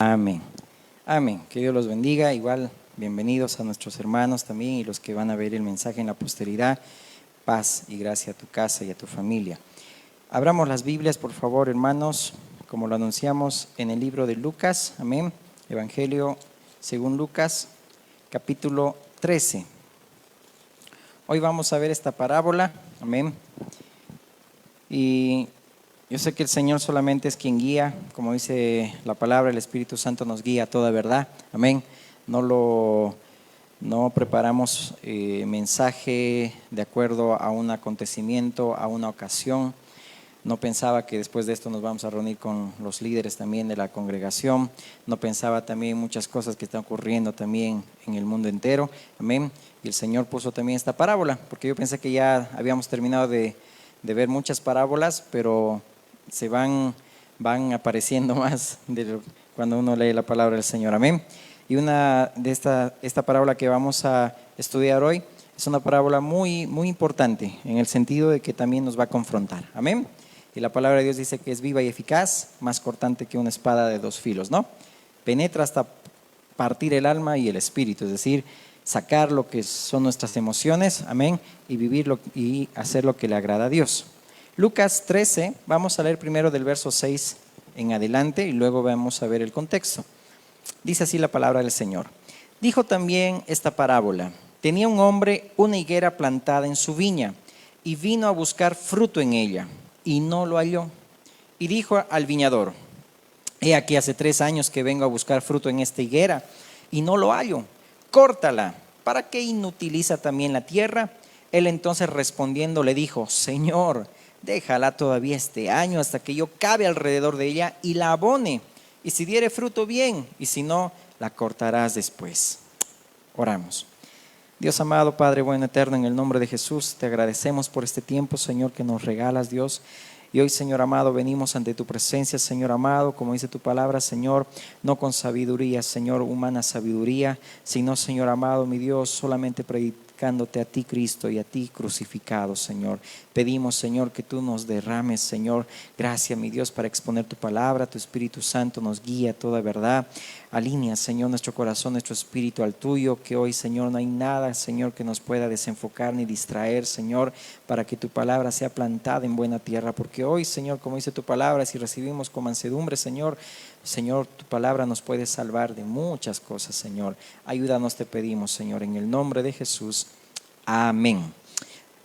Amén. Amén. Que Dios los bendiga. Igual, bienvenidos a nuestros hermanos también y los que van a ver el mensaje en la posteridad. Paz y gracia a tu casa y a tu familia. Abramos las Biblias, por favor, hermanos, como lo anunciamos en el libro de Lucas. Amén. Evangelio según Lucas, capítulo 13. Hoy vamos a ver esta parábola. Amén. Y yo sé que el Señor solamente es quien guía, como dice la palabra, el Espíritu Santo nos guía a toda verdad. Amén. No preparamos mensaje de acuerdo a un acontecimiento, a una ocasión. No pensaba que después de esto nos vamos a reunir con los líderes también de la congregación. No pensaba también muchas cosas que están ocurriendo también en el mundo entero. Amén. Y el Señor puso también esta parábola, porque yo pensé que ya habíamos terminado de ver muchas parábolas, pero se van apareciendo más cuando uno lee la palabra del Señor. Amén. Y una de esta parábola que vamos a estudiar hoy es una parábola muy, muy importante, en el sentido de que también nos va a confrontar. Amén. Y la palabra de Dios dice que es viva y eficaz, más cortante que una espada de dos filos, ¿no? Penetra hasta partir el alma y el espíritu, es decir, sacar lo que son nuestras emociones, amén, y vivirlo y hacer lo que le agrada a Dios. Lucas 13, vamos a leer primero del verso 6 en adelante y luego vamos a ver el contexto. Dice así la palabra del Señor. Dijo también esta parábola: tenía un hombre una higuera plantada en su viña y vino a buscar fruto en ella y no lo halló. Y dijo al viñador: he aquí hace 3 años que vengo a buscar fruto en esta higuera y no lo hallo. Córtala, ¿para qué inutiliza también la tierra? Él entonces respondiendo le dijo: Señor, déjala todavía este año hasta que yo cabe alrededor de ella y la abone. Y si diere fruto, bien, y si no, la cortarás después. Oramos. Dios amado, Padre bueno, eterno, en el nombre de Jesús, te agradecemos por este tiempo, Señor, que nos regalas, Dios. Y hoy, Señor amado, venimos ante tu presencia, Señor amado, como dice tu palabra, Señor, no con sabiduría, Señor, humana sabiduría, sino, Señor amado, mi Dios, solamente predicándote a ti, Cristo, y a ti crucificado, Señor. Pedimos, Señor, que tú nos derrames, Señor, gracia, mi Dios, para exponer tu palabra. Tu Espíritu Santo nos guía a toda verdad. Alinea, Señor, nuestro corazón, nuestro espíritu al tuyo, que hoy, Señor, no hay nada, Señor, que nos pueda desenfocar ni distraer, Señor, para que tu palabra sea plantada en buena tierra, porque hoy, Señor, como dice tu palabra, si recibimos con mansedumbre, Señor, tu palabra nos puede salvar de muchas cosas, Señor. Ayúdanos, te pedimos, Señor, en el nombre de Jesús. Amén.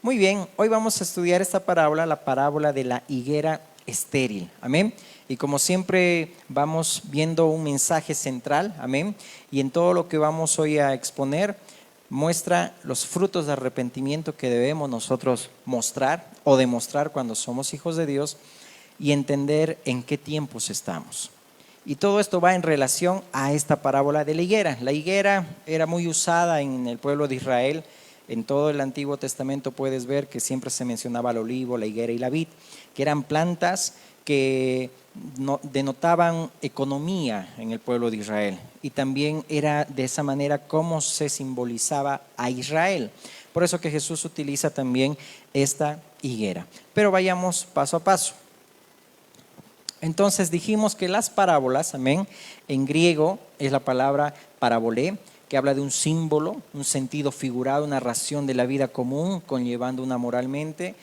Muy bien, hoy vamos a estudiar esta parábola, la parábola de la higuera estéril. Amén. Y como siempre vamos viendo un mensaje central, amén, y en todo lo que vamos hoy a exponer muestra los frutos de arrepentimiento que debemos nosotros mostrar o demostrar cuando somos hijos de Dios y entender en qué tiempos estamos. Y todo esto va en relación a esta parábola de la higuera. La higuera era muy usada en el pueblo de Israel. En todo el Antiguo Testamento puedes ver que siempre se mencionaba el olivo, la higuera y la vid, que eran plantas que denotaban economía en el pueblo de Israel, y también era de esa manera como se simbolizaba a Israel. Por eso que Jesús utiliza también esta higuera. Pero vayamos paso a paso. Entonces dijimos que las parábolas, amén, en griego es la palabra parabolé, que habla de un símbolo, un sentido figurado, una narración de la vida común, conllevando una moralmente.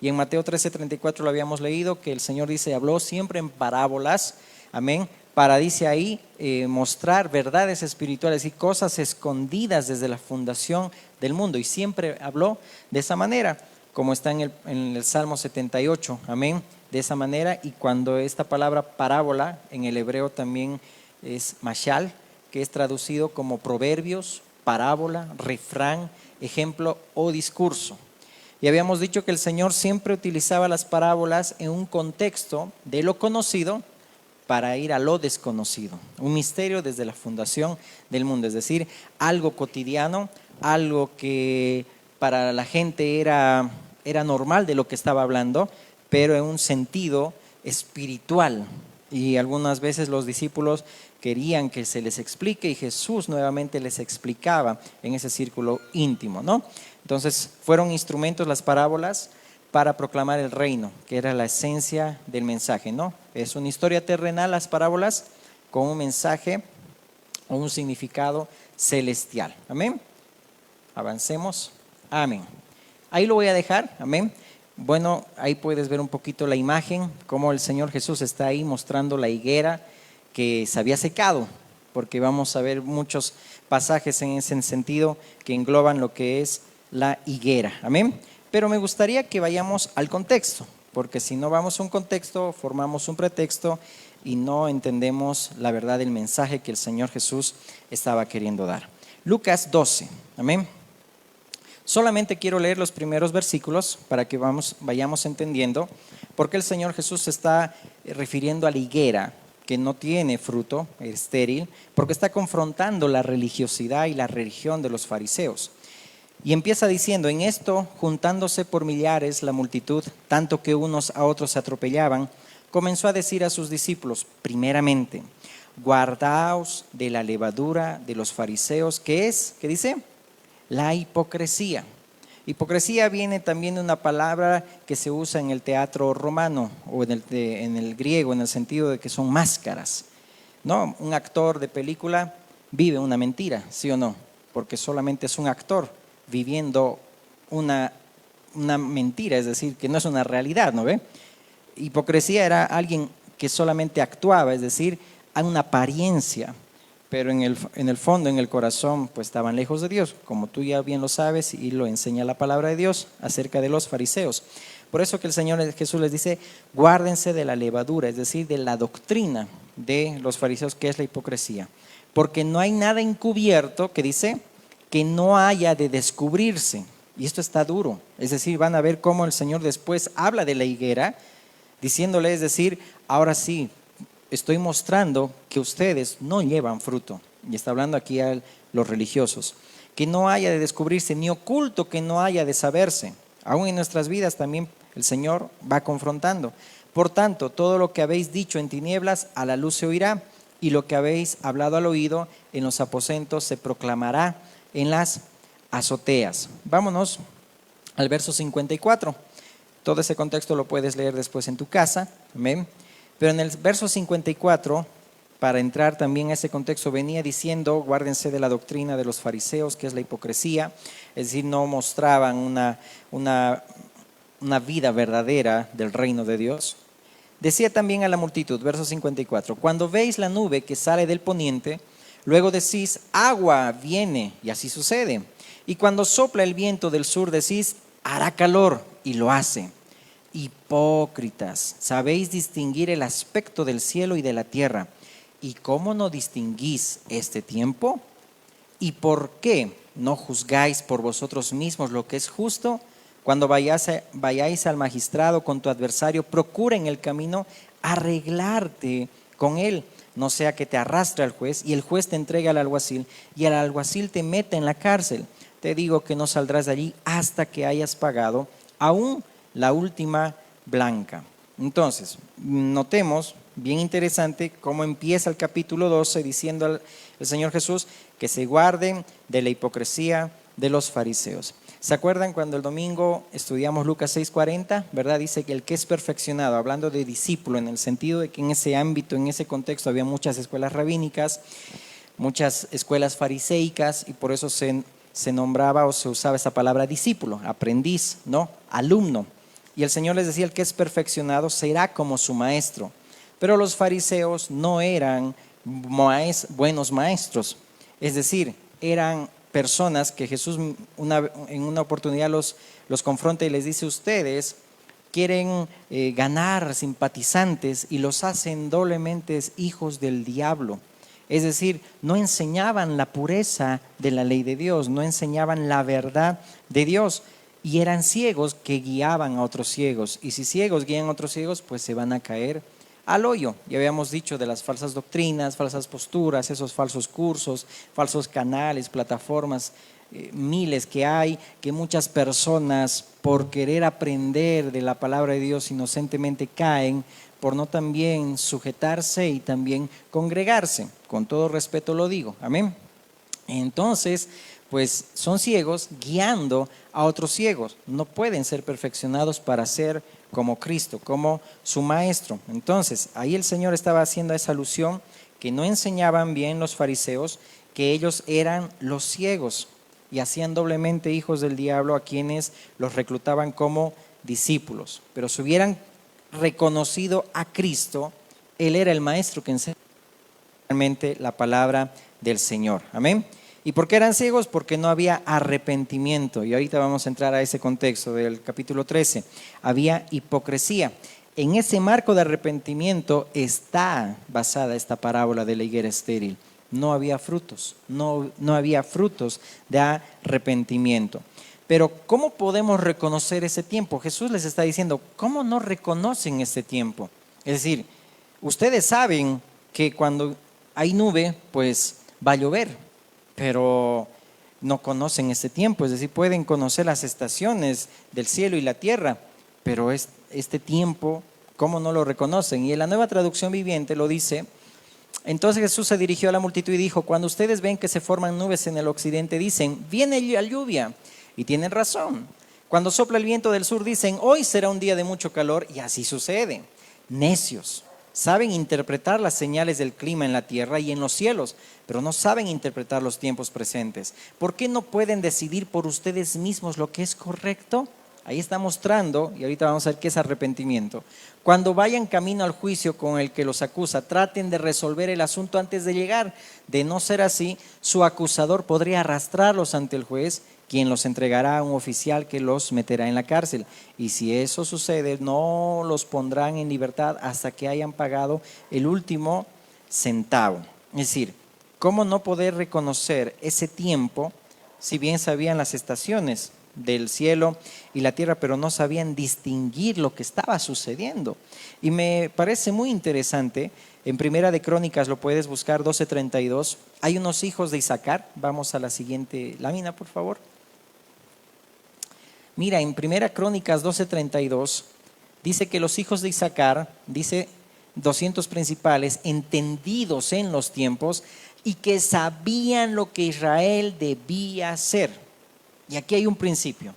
Y en Mateo 13:34 lo habíamos leído, que el Señor dice, habló siempre en parábolas, amén, para, dice ahí, mostrar verdades espirituales y cosas escondidas desde la fundación del mundo. Y siempre habló de esa manera, como está en el Salmo 78, amén, de esa manera. Y cuando esta palabra parábola en el hebreo también es mashal, que es traducido como proverbios, parábola, refrán, ejemplo o discurso. Y habíamos dicho que el Señor siempre utilizaba las parábolas en un contexto de lo conocido para ir a lo desconocido. Un misterio desde la fundación del mundo, es decir, algo cotidiano, algo que para la gente era normal de lo que estaba hablando, pero en un sentido espiritual. Y algunas veces los discípulos querían que se les explique y Jesús nuevamente les explicaba en ese círculo íntimo, ¿no? Entonces fueron instrumentos las parábolas para proclamar el reino, que era la esencia del mensaje, ¿no? Es una historia terrenal las parábolas, con un mensaje o un significado celestial. Amén. Avancemos. Amén. Ahí lo voy a dejar. Amén. Bueno, ahí puedes ver un poquito la imagen, cómo el Señor Jesús está ahí mostrando la higuera que se había secado, porque vamos a ver muchos pasajes en ese sentido que engloban lo que es la higuera. Amén. Pero me gustaría que vayamos al contexto, porque si no vamos a un contexto, formamos un pretexto y no entendemos la verdad del mensaje que el Señor Jesús estaba queriendo dar. Lucas 12. Amén. Solamente quiero leer los primeros versículos para que vayamos entendiendo por qué el Señor Jesús se está refiriendo a la higuera que no tiene fruto, estéril, porque está confrontando la religiosidad y la religión de los fariseos. Y empieza diciendo: en esto, juntándose por millares la multitud, tanto que unos a otros se atropellaban, comenzó a decir a sus discípulos: primeramente, guardaos de la levadura de los fariseos, que es, ¿qué dice? La hipocresía. Hipocresía viene también de una palabra que se usa en el teatro romano o en el griego, en el sentido de que son máscaras, ¿no? Un actor de película vive una mentira, ¿sí o no? Porque solamente es un actor viviendo una mentira, es decir, que no es una realidad, ¿no ve? Hipocresía era alguien que solamente actuaba, es decir, a una apariencia, pero en el fondo, en el corazón, pues estaban lejos de Dios, como tú ya bien lo sabes y lo enseña la palabra de Dios acerca de los fariseos. Por eso que el Señor Jesús les dice: guárdense de la levadura, es decir, de la doctrina de los fariseos, que es la hipocresía. Porque no hay nada encubierto, que dice, que no haya de descubrirse. Y esto está duro. Es decir, van a ver cómo el Señor después habla de la higuera, diciéndole, es decir, ahora sí, estoy mostrando que ustedes no llevan fruto. Y está hablando aquí a los religiosos. Que no haya de descubrirse, ni oculto que no haya de saberse. Aún en nuestras vidas también el Señor va confrontando. Por tanto, todo lo que habéis dicho en tinieblas, a la luz se oirá, y lo que habéis hablado al oído en los aposentos se proclamará en las azoteas. Vámonos al verso 54. Todo ese contexto lo puedes leer después en tu casa. Amén. Pero en el verso 54, para entrar también a ese contexto, venía diciendo: guárdense de la doctrina de los fariseos, que es la hipocresía. Es decir, no mostraban una vida verdadera del reino de Dios. Decía también a la multitud, verso 54, cuando veis la nube que sale del poniente, luego decís: agua viene, y así sucede. Y cuando sopla el viento del sur, decís: hará calor, y lo hace. Hipócritas, sabéis distinguir el aspecto del cielo y de la tierra, ¿y cómo no distinguís este tiempo? ¿Y por qué no juzgáis por vosotros mismos lo que es justo? Cuando vayáis al magistrado con tu adversario, procura en el camino arreglarte con él, no sea que te arrastre al juez y el juez te entregue al alguacil y el alguacil te meta en la cárcel. Te digo que no saldrás de allí hasta que hayas pagado aún la última blanca. Entonces, notemos, bien interesante, cómo empieza el capítulo 12 diciendo el Señor Jesús que se guarden de la hipocresía de los fariseos. ¿Se acuerdan cuando el domingo estudiamos Lucas 6:40? ¿Verdad? Dice que el que es perfeccionado, hablando de discípulo, en el sentido de que en ese ámbito, en ese contexto, había muchas escuelas rabínicas, muchas escuelas fariseicas, y por eso se nombraba o se usaba esa palabra discípulo, aprendiz, ¿no? Alumno. Y el Señor les decía: el que es perfeccionado será como su maestro. Pero los fariseos no eran buenos maestros. Es decir, eran personas que Jesús en una oportunidad los confronta y les dice: ustedes quieren ganar simpatizantes y los hacen doblemente hijos del diablo. Es decir, no enseñaban la pureza de la ley de Dios, no enseñaban la verdad de Dios. Y eran ciegos que guiaban a otros ciegos. Y si ciegos guían a otros ciegos, pues se van a caer al hoyo. Ya habíamos dicho de las falsas doctrinas, falsas posturas, esos falsos cursos, falsos canales, plataformas, miles que hay, que muchas personas por querer aprender de la palabra de Dios inocentemente caen, por no también sujetarse y también congregarse. Con todo respeto lo digo. Amén. Entonces, pues son ciegos guiando a otros ciegos. No pueden ser perfeccionados para ser como Cristo, como su maestro. Entonces, ahí el Señor estaba haciendo esa alusión que no enseñaban bien los fariseos, que ellos eran los ciegos y hacían doblemente hijos del diablo a quienes los reclutaban como discípulos. Pero si hubieran reconocido a Cristo, Él era el maestro que enseñaba realmente la palabra del Señor. Amén. ¿Y por qué eran ciegos? Porque no había arrepentimiento. Y ahorita vamos a entrar a ese contexto del capítulo 13. Había hipocresía. En ese marco de arrepentimiento está basada esta parábola de la higuera estéril. No había frutos, no había frutos de arrepentimiento. Pero ¿cómo podemos reconocer ese tiempo? Jesús les está diciendo, ¿cómo no reconocen ese tiempo? Es decir, ustedes saben que cuando hay nube, pues va a llover, pero no conocen ese tiempo. Es decir, pueden conocer las estaciones del cielo y la tierra, pero este tiempo, ¿cómo no lo reconocen? Y en la Nueva Traducción Viviente lo dice. Entonces Jesús se dirigió a la multitud y dijo, cuando ustedes ven que se forman nubes en el occidente, dicen, viene la lluvia, y tienen razón. Cuando sopla el viento del sur, dicen, hoy será un día de mucho calor, y así sucede. Necios, saben interpretar las señales del clima en la tierra y en los cielos, pero no saben interpretar los tiempos presentes. ¿Por qué no pueden decidir por ustedes mismos lo que es correcto? Ahí está mostrando, y ahorita vamos a ver qué es arrepentimiento. Cuando vayan camino al juicio con el que los acusa, traten de resolver el asunto antes de llegar. De no ser así, su acusador podría arrastrarlos ante el juez, quien los entregará a un oficial que los meterá en la cárcel. Y si eso sucede, no los pondrán en libertad hasta que hayan pagado el último centavo. Es decir, ¿cómo no poder reconocer ese tiempo si bien sabían las estaciones del cielo y la tierra, pero no sabían distinguir lo que estaba sucediendo? Y me parece muy interesante, en Primera de Crónicas lo puedes buscar, 12:32, hay unos hijos de Isaacar. Vamos a la siguiente lámina, por favor. Mira, en Primera Crónicas 12:32 dice que los hijos de Isaacar, dice 200 principales, entendidos en los tiempos y que sabían lo que Israel debía hacer. Y aquí hay un principio.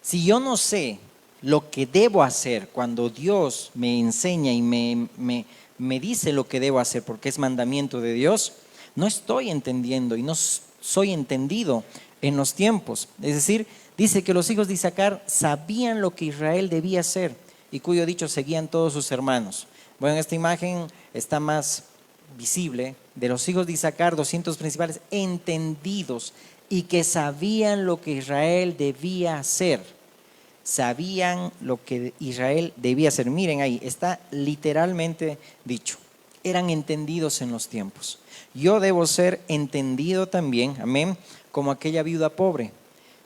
Si yo no sé lo que debo hacer cuando Dios me enseña y me dice lo que debo hacer porque es mandamiento de Dios, no estoy entendiendo y no soy entendido en los tiempos. Es decir, dice que los hijos de Isaacar sabían lo que Israel debía hacer y cuyo dicho seguían todos sus hermanos. Bueno, en esta imagen está más visible de los hijos de Isaacar, 200 principales entendidos y que sabían lo que Israel debía hacer. Sabían lo que Israel debía hacer. Miren ahí, está literalmente dicho. Eran entendidos en los tiempos. Yo debo ser entendido también, amén, como aquella viuda pobre.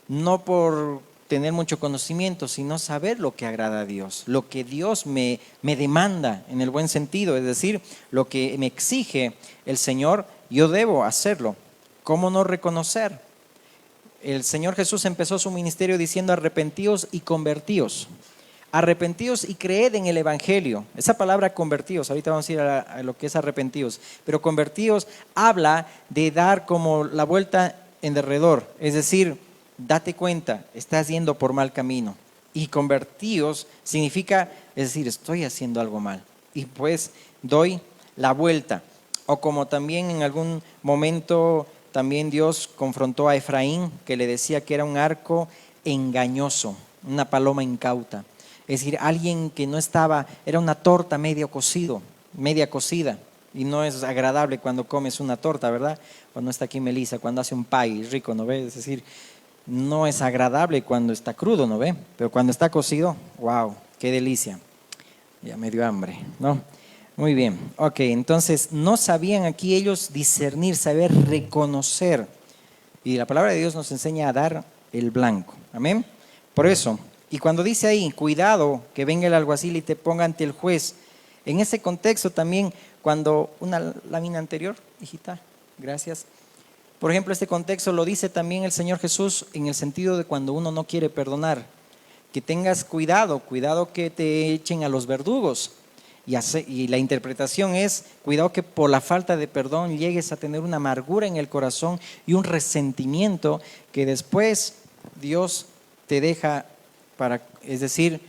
No por tener mucho conocimiento, sino saber lo que agrada a Dios. Lo que Dios me demanda en el buen sentido, es decir, lo que me exige el Señor, yo debo hacerlo. ¿Cómo no reconocer? El Señor Jesús empezó su ministerio diciendo arrepentíos y convertíos. Arrepentíos y creed en el Evangelio. Esa palabra convertíos, ahorita vamos a ir a lo que es arrepentíos, pero convertíos habla de dar como la vuelta en derredor, es decir, date cuenta, estás yendo por mal camino. Y convertíos significa, es decir, estoy haciendo algo mal y pues doy la vuelta. O como también en algún momento también Dios confrontó a Efraín, que le decía que era un arco engañoso, una paloma incauta. Es decir, alguien que no estaba, era una torta media cocida. Y no es agradable cuando comes una torta, ¿verdad? Cuando está aquí Melissa, cuando hace un pie rico, ¿no ve? Es decir, no es agradable cuando está crudo, ¿no ve? Pero cuando está cocido, wow, qué delicia. Ya me dio hambre, ¿no? Muy bien, ok, entonces no sabían aquí ellos discernir, saber reconocer. Y la palabra de Dios nos enseña a dar el blanco, amén. Por eso, y cuando dice ahí, cuidado que venga el alguacil y te ponga ante el juez, en ese contexto también, cuando una lámina anterior, hijita, gracias. Por ejemplo, este contexto lo dice también el Señor Jesús en el sentido de cuando uno no quiere perdonar, que tengas cuidado que te echen a los verdugos. Y la interpretación es, cuidado que por la falta de perdón llegues a tener una amargura en el corazón y un resentimiento que después Dios te deja es decir,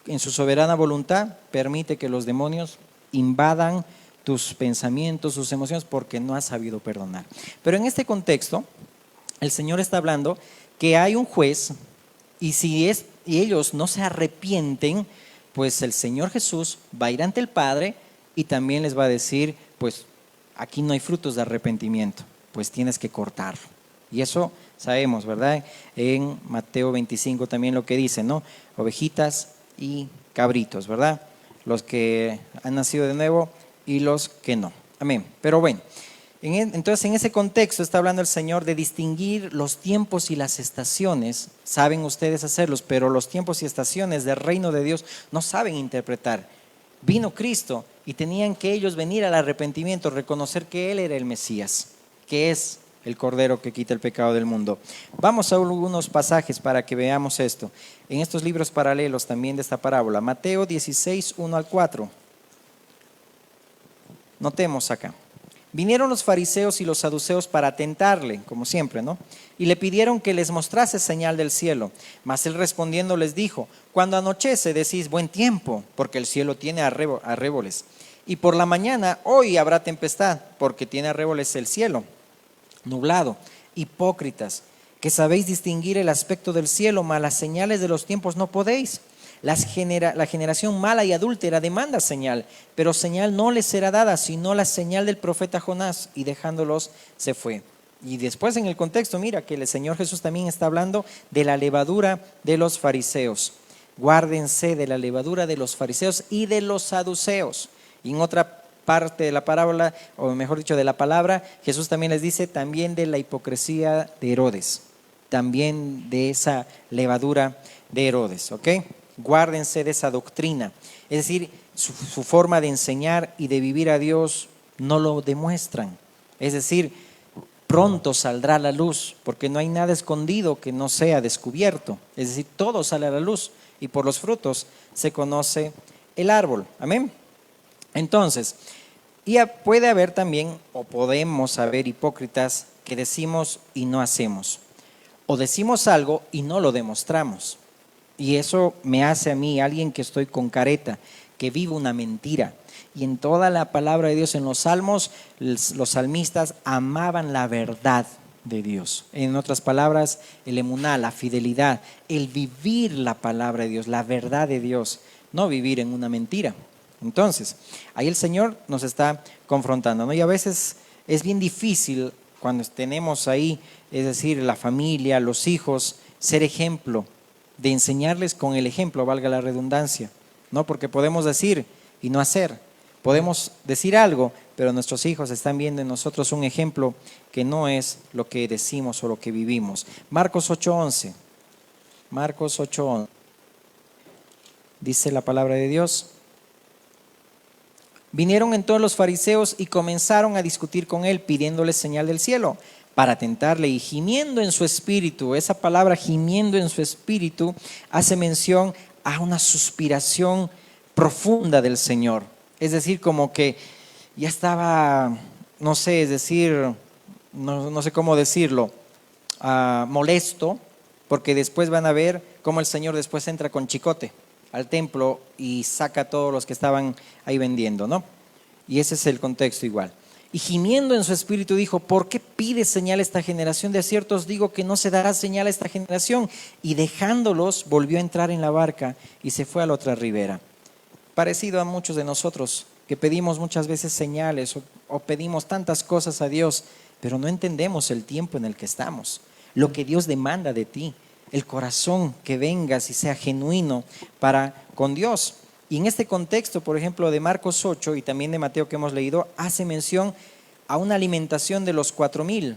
en su soberana voluntad permite que los demonios invadan tus pensamientos, tus emociones, porque no has sabido perdonar. Pero en este contexto, el Señor está hablando que hay un juez y ellos no se arrepienten, pues el Señor Jesús va a ir ante el Padre y también les va a decir, pues aquí no hay frutos de arrepentimiento, pues tienes que cortarlo. Y eso sabemos, ¿verdad? En Mateo 25 también lo que dice, ¿no? Ovejitas y cabritos, ¿verdad? Los que han nacido de nuevo y los que no. Amén. Pero bueno, entonces en ese contexto está hablando el Señor de distinguir los tiempos y las estaciones. Saben ustedes hacerlos, pero los tiempos y estaciones del reino de Dios no saben interpretar. Vino Cristo y tenían que ellos venir al arrepentimiento, reconocer que Él era el Mesías, que es el Cordero que quita el pecado del mundo. Vamos a algunos pasajes para que veamos esto. En estos libros paralelos también de esta parábola. Mateo 16, 1 al 4. Notemos acá. Vinieron los fariseos y los saduceos para tentarle, como siempre, ¿no? Y le pidieron que les mostrase señal del cielo. Mas él respondiendo les dijo, cuando anochece decís buen tiempo, porque el cielo tiene arréboles. Y por la mañana, hoy habrá tempestad, porque tiene arréboles el cielo. Nublado, hipócritas, que sabéis distinguir el aspecto del cielo, mas las señales de los tiempos no podéis. La generación mala y adúltera demanda señal, pero señal no les será dada, sino la señal del profeta Jonás, y dejándolos se fue. Y después en el contexto, mira que el Señor Jesús también está hablando de la levadura de los fariseos. Guárdense de la levadura de los fariseos y de los saduceos. Y en otra parte de la parábola, o mejor dicho de la palabra, Jesús también les dice también de la hipocresía de Herodes, también de esa levadura de Herodes, ¿ok? Guárdense de esa doctrina, es decir, su forma de enseñar y de vivir a Dios no lo demuestran, es decir, pronto saldrá a la luz, porque no hay nada escondido que no sea descubierto, es decir, todo sale a la luz y por los frutos se conoce el árbol, amén. Entonces, puede haber también, o podemos haber hipócritas que decimos y no hacemos, o decimos algo y no lo demostramos. Y eso me hace a mí, alguien que estoy con careta, que vive una mentira. Y en toda la palabra de Dios, en los salmos, los salmistas amaban la verdad de Dios. En otras palabras, el emuná, la fidelidad, el vivir la palabra de Dios, la verdad de Dios, no vivir en una mentira. Entonces, ahí el Señor nos está confrontando, ¿no? Y a veces es bien difícil cuando tenemos ahí, es decir, la familia, los hijos, ser ejemplo, de enseñarles con el ejemplo, valga la redundancia, ¿no? Porque podemos decir y no hacer, podemos decir algo, pero nuestros hijos están viendo en nosotros un ejemplo que no es lo que decimos o lo que vivimos. Marcos 8:11, Marcos 8:11, dice la palabra de Dios. Vinieron entonces los fariseos y comenzaron a discutir con él, pidiéndole señal del cielo, para tentarle, y gimiendo en su espíritu. Esa palabra gimiendo en su espíritu hace mención a una suspiración profunda del Señor. Es decir, como que ya estaba, no sé, es decir, no sé cómo decirlo, molesto, porque después van a ver cómo el Señor después entra con chicote al templo y saca a todos los que estaban ahí vendiendo, ¿no? Y ese es el contexto igual. Y gimiendo en su espíritu dijo, ¿por qué pide señal esta generación? De cierto os digo que no se dará señal a esta generación. Y dejándolos, volvió a entrar en la barca y se fue a la otra ribera. Parecido a muchos de nosotros, que pedimos muchas veces señales o pedimos tantas cosas a Dios, pero no entendemos el tiempo en el que estamos, lo que Dios demanda de ti, el corazón que vengas y sea genuino para con Dios. Y en este contexto, por ejemplo, de Marcos 8 y también de Mateo que hemos leído, hace mención a una alimentación de los 4,000.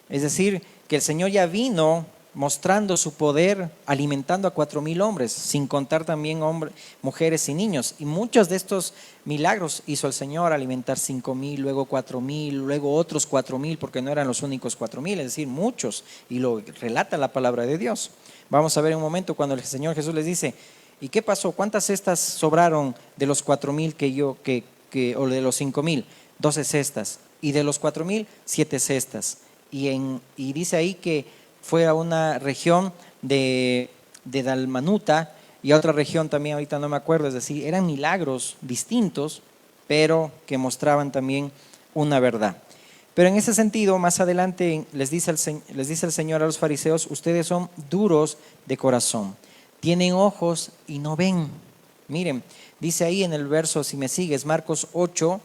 Es decir, que el Señor ya vino mostrando su poder, alimentando a 4,000 hombres, sin contar también hombres, mujeres y niños. Y muchos de estos milagros hizo el Señor, alimentar 5,000, luego 4,000, luego otros 4,000, porque no eran los únicos 4,000, es decir, muchos. Y lo relata la palabra de Dios. Vamos a ver un momento cuando el Señor Jesús les dice, ¿y qué pasó? ¿Cuántas cestas sobraron de los 4,000 o de los 5,000? 12 cestas. Y de los 4,000, 7 cestas. Y dice ahí que fue a una región de Dalmanuta y a otra región también, ahorita no me acuerdo, es decir, eran milagros distintos, pero que mostraban también una verdad. Pero en ese sentido, más adelante les dice el Señor a los fariseos: ustedes son duros de corazón, tienen ojos y no ven. Miren, dice ahí en el verso, si me sigues, Marcos 8,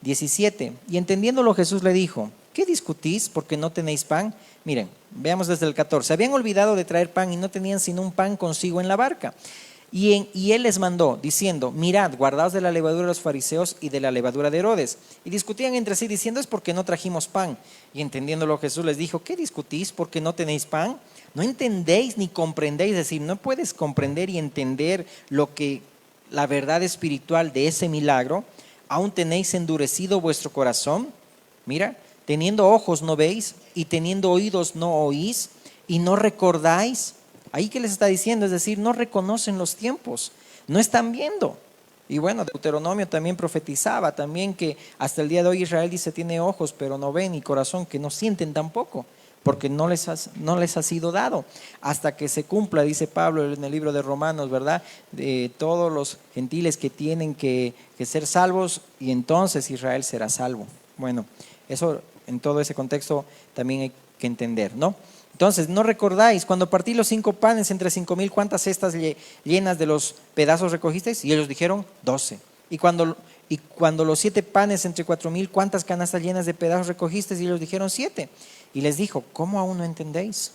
17. Y entendiéndolo, Jesús le dijo: ¿qué discutís porque no tenéis pan? Miren, veamos desde el 14. Habían olvidado de traer pan y no tenían sino un pan consigo en la barca. Y él les mandó, diciendo: mirad, guardaos de la levadura de los fariseos y de la levadura de Herodes. Y discutían entre sí, diciendo: es porque no trajimos pan. Y entendiéndolo, Jesús les dijo: ¿qué discutís porque no tenéis pan? ¿No entendéis ni comprendéis? Es decir, no puedes comprender y entender la verdad espiritual de ese milagro. ¿Aún tenéis endurecido vuestro corazón? Mira, teniendo ojos no veis, y teniendo oídos no oís, y no recordáis. Ahí que les está diciendo, es decir, no reconocen los tiempos, no están viendo. Y bueno, Deuteronomio también profetizaba también que hasta el día de hoy Israel dice: tiene ojos pero no ven, y corazón que no sienten tampoco, porque no les ha sido dado. Hasta que se cumpla, dice Pablo en el libro de Romanos, ¿verdad? De todos los gentiles que tienen que ser salvos, y entonces Israel será salvo. Bueno, eso en todo ese contexto también hay que entender, ¿no? Entonces, ¿no recordáis cuando partí los 5 panes entre 5,000, cuántas cestas llenas de los pedazos recogisteis? Y ellos dijeron: 12. Y cuando los 7 panes entre 4,000, ¿cuántas canastas llenas de pedazos recogisteis? Y ellos dijeron: 7. Y les dijo: ¿cómo aún no entendéis?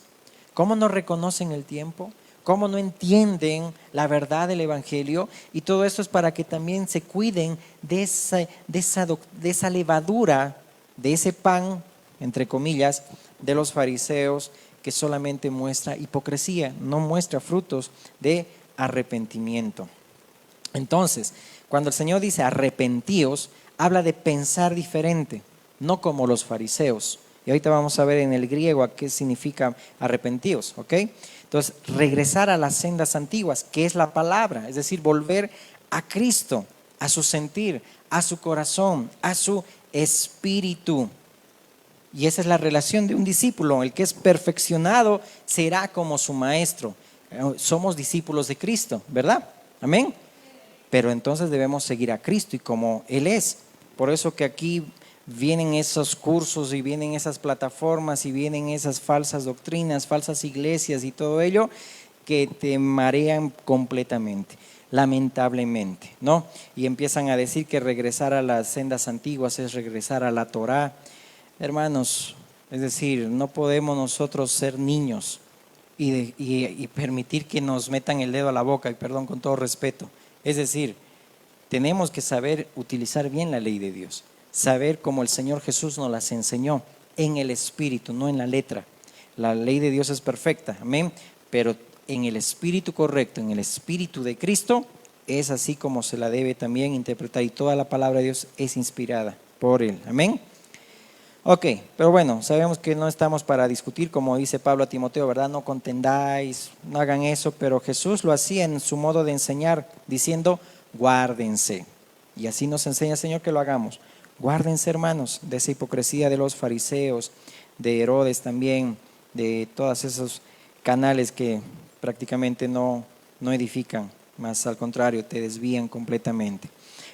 ¿Cómo no reconocen el tiempo? ¿Cómo no entienden la verdad del Evangelio? Y todo esto es para que también se cuiden de esa levadura, de ese pan, entre comillas, de los fariseos, que solamente muestra hipocresía, no muestra frutos de arrepentimiento. Entonces, cuando el Señor dice arrepentíos, habla de pensar diferente, no como los fariseos. Y ahorita vamos a ver en el griego a qué significa arrepentíos, ¿ok? Entonces, regresar a las sendas antiguas, que es la palabra, es decir, volver a Cristo, a su sentir, a su corazón, a su espíritu. Y esa es la relación de un discípulo. El que es perfeccionado será como su maestro. Somos discípulos de Cristo, ¿verdad? Amén. Pero entonces debemos seguir a Cristo y como Él es. Por eso que aquí vienen esos cursos y vienen esas plataformas y vienen esas falsas doctrinas, falsas iglesias y todo ello que te marean completamente, lamentablemente, ¿no? Y empiezan a decir que regresar a las sendas antiguas es regresar a la Torá. Hermanos, es decir, no podemos nosotros ser niños y permitir que nos metan el dedo a la boca, y perdón, con todo respeto. Es decir, tenemos que saber utilizar bien la ley de Dios, saber como el Señor Jesús nos las enseñó, en el espíritu, no en la letra. La ley de Dios es perfecta, amén, pero en el espíritu correcto, en el espíritu de Cristo, es así como se la debe también interpretar, y toda la palabra de Dios es inspirada por Él, amén. Ok, pero bueno, sabemos que no estamos para discutir, como dice Pablo a Timoteo, ¿verdad? No contendáis, no hagan eso, pero Jesús lo hacía en su modo de enseñar, diciendo: guárdense. Y así nos enseña el Señor que lo hagamos. Guárdense, hermanos, de esa hipocresía de los fariseos, de Herodes también, de todos esos canales que prácticamente no edifican, más al contrario, te desvían completamente.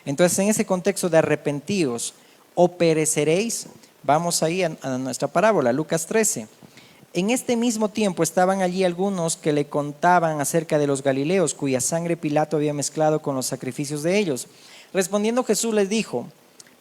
Entonces, en ese contexto de arrepentíos o pereceréis, vamos ahí a nuestra parábola, Lucas 13. En este mismo tiempo estaban allí algunos que le contaban acerca de los galileos, cuya sangre Pilato había mezclado con los sacrificios de ellos. Respondiendo Jesús les dijo: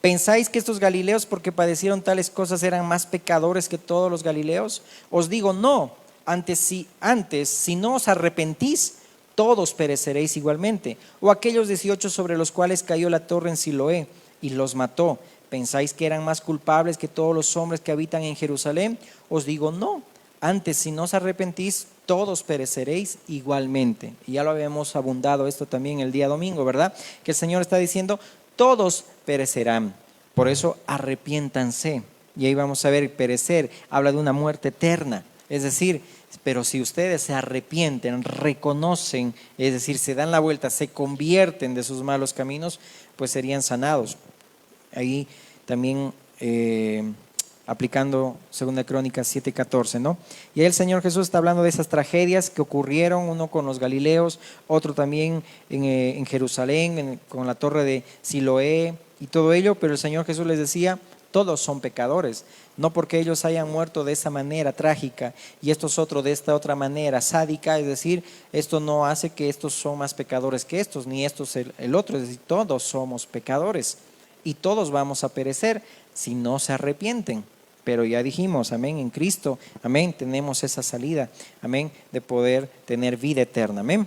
¿pensáis que estos galileos, porque padecieron tales cosas, eran más pecadores que todos los galileos? Os digo, no. Antes, si no os arrepentís, todos pereceréis igualmente. O aquellos 18 sobre los cuales cayó la torre en Siloé y los mató, ¿pensáis que eran más culpables que todos los hombres que habitan en Jerusalén? Os digo, no. Antes, si no os arrepentís, todos pereceréis igualmente. Y ya lo habíamos abundado esto también el día domingo, ¿verdad? Que el Señor está diciendo: todos perecerán. Por eso arrepiéntanse. Y ahí vamos a ver, perecer habla de una muerte eterna. Es decir, pero si ustedes se arrepienten, reconocen, es decir, se dan la vuelta, se convierten de sus malos caminos, pues serían sanados. Ahí también aplicando 2 Crónicas 7:14, ¿no? Y ahí el Señor Jesús está hablando de esas tragedias que ocurrieron, uno con los galileos, otro también en Jerusalén, con la torre de Siloé y todo ello, pero el Señor Jesús les decía, todos son pecadores, no porque ellos hayan muerto de esa manera trágica y estos otros de esta otra manera sádica, es decir, esto no hace que estos son más pecadores que estos, ni estos el otro, es decir, todos somos pecadores y todos vamos a perecer si no se arrepienten. Pero ya dijimos, amén, en Cristo, amén, tenemos esa salida, amén, de poder tener vida eterna, amén.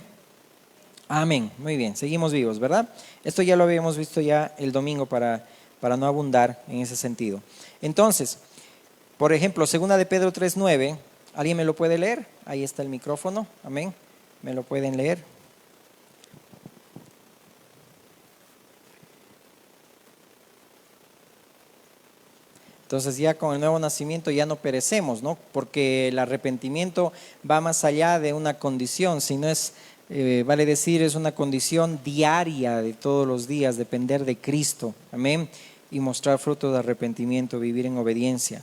Amén, muy bien, seguimos vivos, ¿verdad? Esto ya lo habíamos visto ya el domingo para no abundar en ese sentido. Entonces, por ejemplo, 2 de Pedro 3:9, ¿alguien me lo puede leer? Ahí está el micrófono, amén, ¿me lo pueden leer? Entonces ya con el nuevo nacimiento ya no perecemos, ¿no? Porque el arrepentimiento va más allá de una condición, sino es, vale decir, es una condición diaria de todos los días, depender de Cristo, amén, y mostrar fruto de arrepentimiento, vivir en obediencia.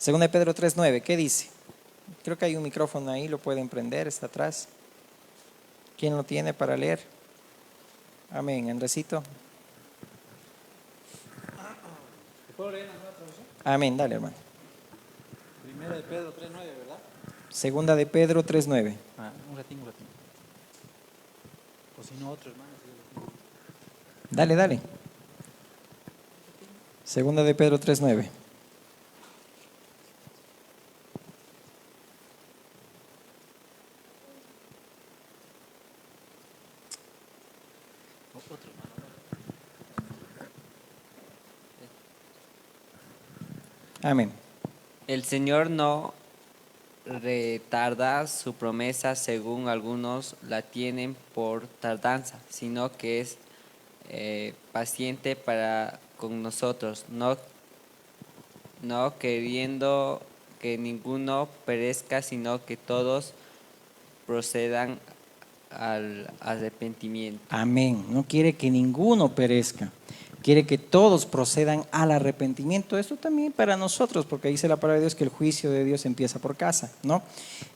2 de Pedro 3:9, ¿qué dice? Creo que hay un micrófono ahí, lo pueden prender, está atrás. ¿Quién lo tiene para leer? Amén, Andresito. ¿Puedo leer en la nueva traducción? Amén, dale hermano. 1 de Pedro 3:9, ¿verdad? 2 de Pedro 3:9. Un ratito. O si no, otro hermano. Dale, dale. 2 de Pedro 3:9. Otro hermano. Amén. El Señor no retarda su promesa según algunos la tienen por tardanza, sino que es paciente para con nosotros, no queriendo que ninguno perezca, sino que todos procedan al arrepentimiento. Amén. No quiere que ninguno perezca. Quiere que todos procedan al arrepentimiento. Esto también para nosotros, porque dice la palabra de Dios que el juicio de Dios empieza por casa, ¿no?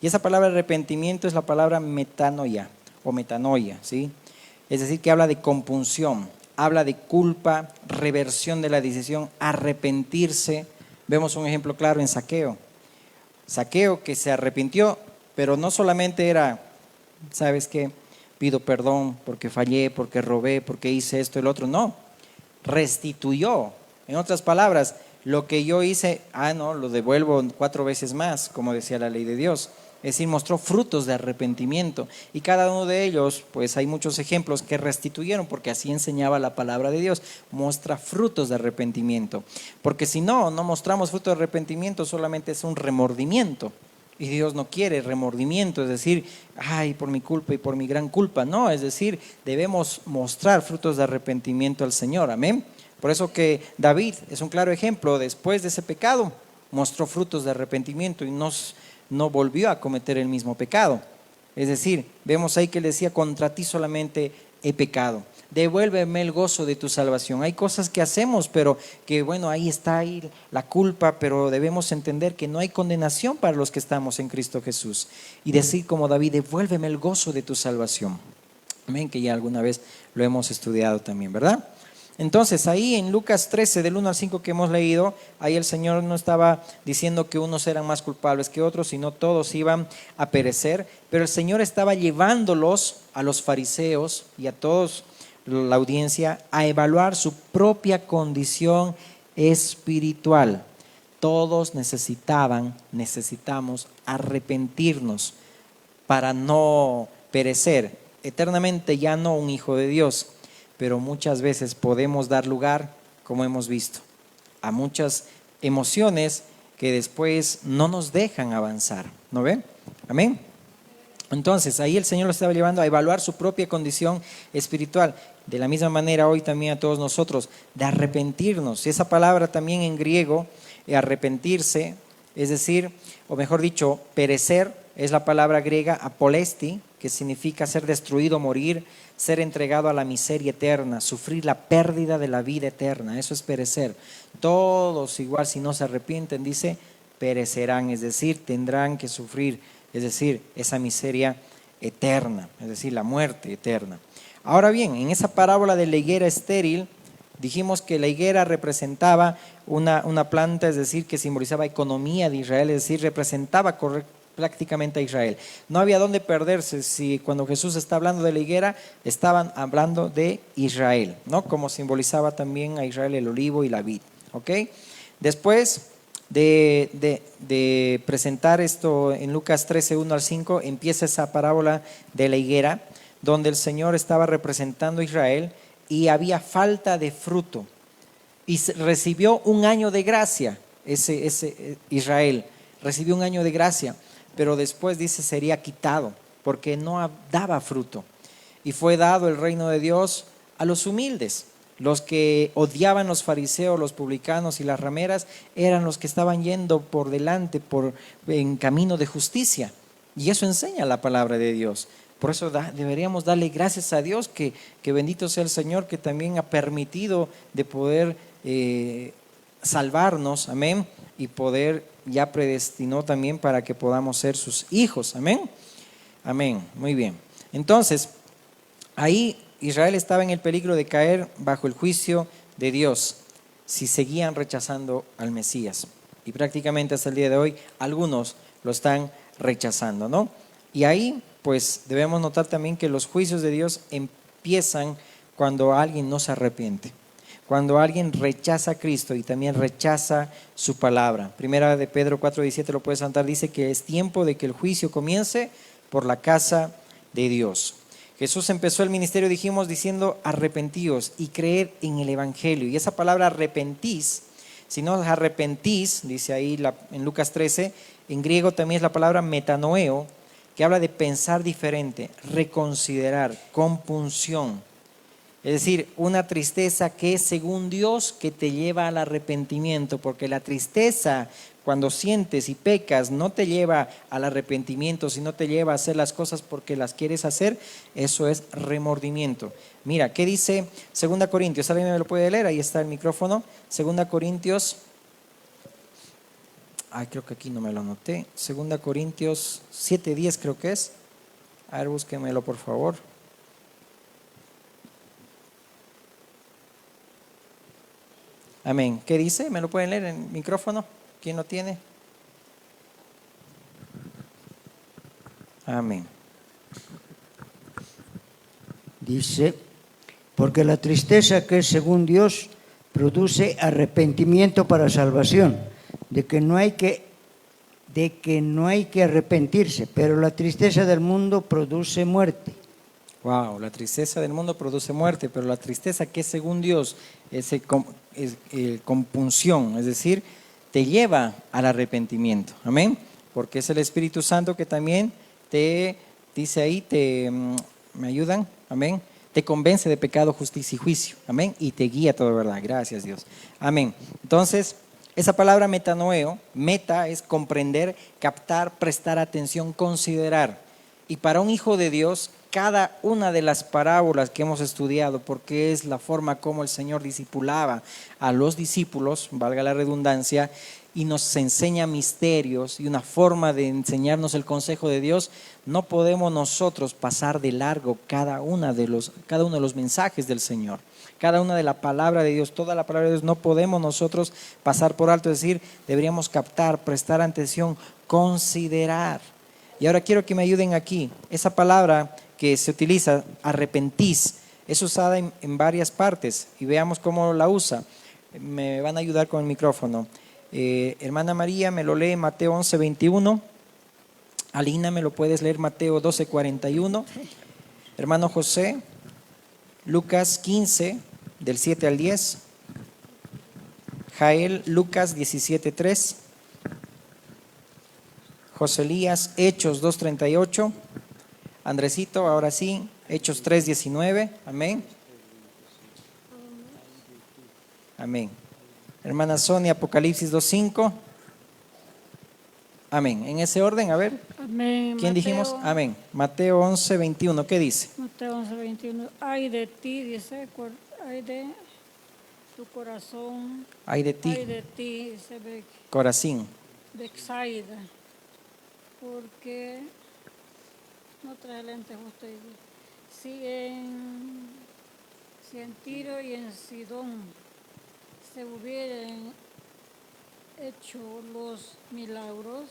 Y esa palabra arrepentimiento es la palabra metanoia o metanoia, ¿sí? Es decir, que habla de compunción, habla de culpa, reversión de la decisión, arrepentirse. Vemos un ejemplo claro en Zaqueo. Zaqueo que se arrepintió, pero no solamente era, ¿sabes qué? Pido perdón porque fallé, porque robé, porque hice esto y lo otro. No, restituyó. En otras palabras, lo que yo hice, no, lo devuelvo 4 veces más, como decía la ley de Dios. Es decir, mostró frutos de arrepentimiento. Y cada uno de ellos, pues hay muchos ejemplos que restituyeron, porque así enseñaba la palabra de Dios. Muestra frutos de arrepentimiento. Porque si no mostramos frutos de arrepentimiento, solamente es un remordimiento. Y Dios no quiere remordimiento, es decir, ay, por mi culpa y por mi gran culpa. No, es decir, debemos mostrar frutos de arrepentimiento al Señor, amén. Por eso que David es un claro ejemplo, después de ese pecado, mostró frutos de arrepentimiento y no volvió a cometer el mismo pecado. Es decir, vemos ahí que él decía, contra ti solamente he pecado. Devuélveme el gozo de tu salvación. Hay cosas que hacemos, pero que bueno, ahí está ahí la culpa, pero debemos entender que no hay condenación para los que estamos en Cristo Jesús. Y decir como David, devuélveme el gozo de tu salvación. Amén, que ya alguna vez lo hemos estudiado también, ¿verdad? Entonces ahí en Lucas 13 del 1 al 5 que hemos leído, ahí el Señor no estaba diciendo que unos eran más culpables que otros, sino todos iban a perecer, pero el Señor estaba llevándolos a los fariseos y a todos la audiencia a evaluar su propia condición espiritual. Todos necesitamos arrepentirnos para no perecer eternamente, ya no un hijo de Dios, pero muchas veces podemos dar lugar, como hemos visto, a muchas emociones que después no nos dejan avanzar, ¿no ven? Amén. Entonces ahí el Señor lo estaba llevando a evaluar su propia condición espiritual. De la misma manera hoy también a todos nosotros, de arrepentirnos. Esa palabra también en griego, arrepentirse, es decir, o mejor dicho, perecer, es la palabra griega apolesti, que significa ser destruido, morir, ser entregado a la miseria eterna, sufrir la pérdida de la vida eterna. Eso es perecer. Todos igual, si no se arrepienten, dice, perecerán, es decir, tendrán que sufrir, es decir, esa miseria eterna, es decir, la muerte eterna. Ahora bien, en esa parábola de la higuera estéril, Dijimos que la higuera representaba una planta, es decir, que simbolizaba economía de Israel, es decir, representaba prácticamente a Israel. No había dónde perderse si cuando Jesús está hablando de la higuera, estaban hablando de Israel, ¿no? Como simbolizaba también a Israel el olivo y la vid, ¿ok? Después de presentar esto en Lucas 13, 1 al 5, empieza esa parábola de la higuera, donde el Señor estaba representando a Israel y había falta de fruto. Y recibió un año de gracia, ese Israel, recibió un año de gracia, pero después dice sería quitado, porque no daba fruto. Y fue dado el reino de Dios a los humildes. Los que odiaban los fariseos, los publicanos y las rameras eran los que estaban yendo por delante en camino de justicia. Y eso enseña la palabra de Dios. Por eso deberíamos darle gracias a Dios que bendito sea el Señor que también ha permitido de poder salvarnos, amén, y poder ya predestinó también para que podamos ser sus hijos, amén, amén, muy bien. Entonces, ahí Israel estaba en el peligro de caer bajo el juicio de Dios si seguían rechazando al Mesías. Y prácticamente hasta el día de hoy algunos lo están rechazando, ¿no? Y ahí pues debemos notar también que los juicios de Dios empiezan cuando alguien no se arrepiente, cuando alguien rechaza a Cristo y también rechaza su palabra. Primera de Pedro 4:17 lo puedes anotar, dice que es tiempo de que el juicio comience por la casa de Dios. Jesús empezó el ministerio, dijimos, diciendo arrepentíos y creer en el Evangelio. Y esa palabra arrepentís, si no arrepentís, dice ahí en Lucas 13, en griego también es la palabra metanoeo, que habla de pensar diferente, reconsiderar, compunción. Es decir, una tristeza que es según Dios que te lleva al arrepentimiento, porque la tristeza cuando sientes y pecas no te lleva al arrepentimiento, sino te lleva a hacer las cosas porque las quieres hacer, eso es remordimiento. Mira, ¿qué dice 2 Corintios? ¿Alguien me lo puede leer? Ahí está el micrófono. 2 Corintios, creo que aquí no me lo anoté. 2 Corintios 7:10 creo que es. A ver, búsquemelo por favor. Amén. ¿Qué dice? ¿Me lo pueden leer en el micrófono? ¿Quién lo tiene? Amén. Dice, porque la tristeza que es según Dios produce arrepentimiento para salvación, de que no hay que arrepentirse, pero la tristeza del mundo produce muerte. Wow, la tristeza del mundo produce muerte, pero la tristeza que es según Dios es compunción, es decir, te lleva al arrepentimiento. Amén. Porque es el Espíritu Santo que también te dice ahí, ¿me ayudan? Amén. Te convence de pecado, justicia y juicio. Amén. Y te guía a toda verdad. Gracias, Dios. Amén. Entonces, esa palabra metanoeo, meta es comprender, captar, prestar atención, considerar. Y para un hijo de Dios, cada una de las parábolas que hemos estudiado, porque es la forma como el Señor discipulaba a los discípulos, valga la redundancia, y nos enseña misterios y una forma de enseñarnos el consejo de Dios, no podemos nosotros pasar de largo cada uno de los mensajes del Señor, cada una de la palabra de Dios, toda la palabra de Dios, no podemos nosotros pasar por alto, es decir, deberíamos captar, prestar atención, considerar. Y ahora quiero que me ayuden aquí, esa palabra que se utiliza, arrepentís, es usada en varias partes y veamos cómo la usa. Me van a ayudar con el micrófono. Hermana María me lo lee Mateo 11:21. Alina, me lo puedes leer Mateo 12:41. Hermano José, Lucas 15, del 7 al 10. Jael, Lucas 17:3. José Elías, Hechos 2:38. Andresito, ahora sí, Hechos 3:19. Amén. Amén. Hermana Sonia, Apocalipsis 2:5. Amén. En ese orden, a ver. Amén. ¿Quién dijimos? Amén. Mateo 11:21. ¿Qué dice? Mateo 11:21. Ay de ti, dice, ay de tu corazón. Ay de ti, Ay de ti, dice Corazín. Bexaida. Porque no trae lentes justo ahí. si en Tiro y en Sidón se hubieran hecho los milagros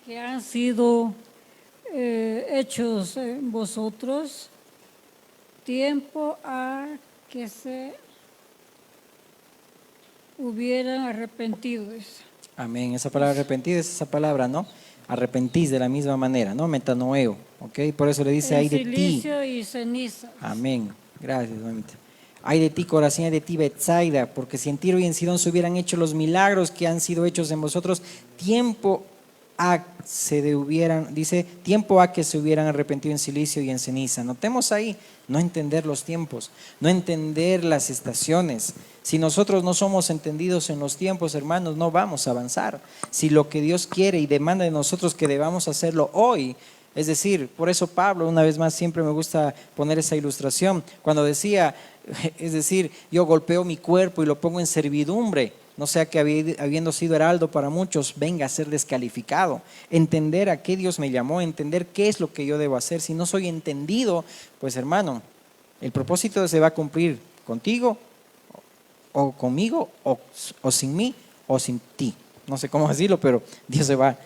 que han sido hechos en vosotros, tiempo a que se hubieran arrepentido. Amén. Esa palabra arrepentido es esa palabra, ¿no? Arrepentís de la misma manera, ¿no? Metanoeo, ¿ok? Por eso le dice, ay de ti. Silicio y ceniza. Amén. Gracias, mamita. Ay de ti, Corazín, ay de ti, Betsaida, porque si en Tiro y en Sidón se hubieran hecho los milagros que han sido hechos en vosotros, tiempo a tiempo a que se hubieran arrepentido en silicio y en ceniza. Notemos ahí, no entender los tiempos, no entender las estaciones. Si nosotros no somos entendidos en los tiempos, hermanos, no vamos a avanzar. Si lo que Dios quiere y demanda de nosotros que debamos hacerlo hoy, es decir, por eso Pablo, una vez más, siempre me gusta poner esa ilustración, cuando decía, es decir, yo golpeo mi cuerpo y lo pongo en servidumbre, no sea que habiendo sido heraldo para muchos, venga a ser descalificado. Entender a qué Dios me llamó, entender qué es lo que yo debo hacer. Si no soy entendido, pues hermano, el propósito se va a cumplir contigo, o conmigo, o sin mí, o sin ti. No sé cómo decirlo, pero Dios va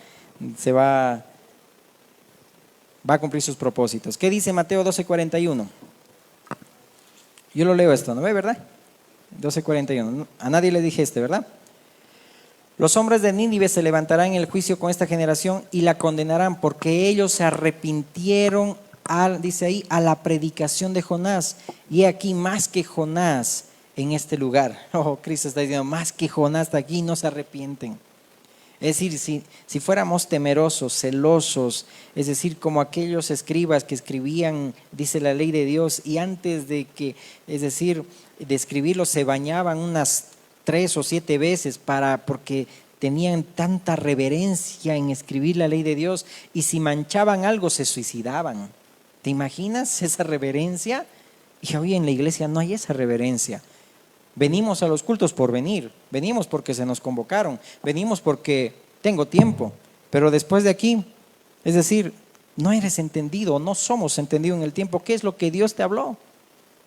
a cumplir sus propósitos. ¿Qué dice Mateo 12:41? Yo lo leo esto, ¿no ve, verdad? 12:41. A nadie le dije ¿verdad? Los hombres de Nínive se levantarán en el juicio con esta generación y la condenarán porque ellos se arrepintieron, dice ahí, a la predicación de Jonás. Y aquí más que Jonás en este lugar. Oh, Cristo está diciendo, más que Jonás está aquí, no se arrepienten. Es decir, si fuéramos temerosos, celosos, es decir, como aquellos escribas que escribían, dice la ley de Dios, y antes de escribirlo se bañaban unas 3 o 7 veces porque tenían tanta reverencia en escribir la ley de Dios, y si manchaban algo se suicidaban. ¿Te imaginas esa reverencia? Y hoy en la iglesia no hay esa reverencia. Venimos a los cultos por venir, venimos porque se nos convocaron, venimos porque tengo tiempo, pero después de aquí, es decir, no eres entendido, no somos entendidos en el tiempo. ¿Qué es lo que Dios te habló?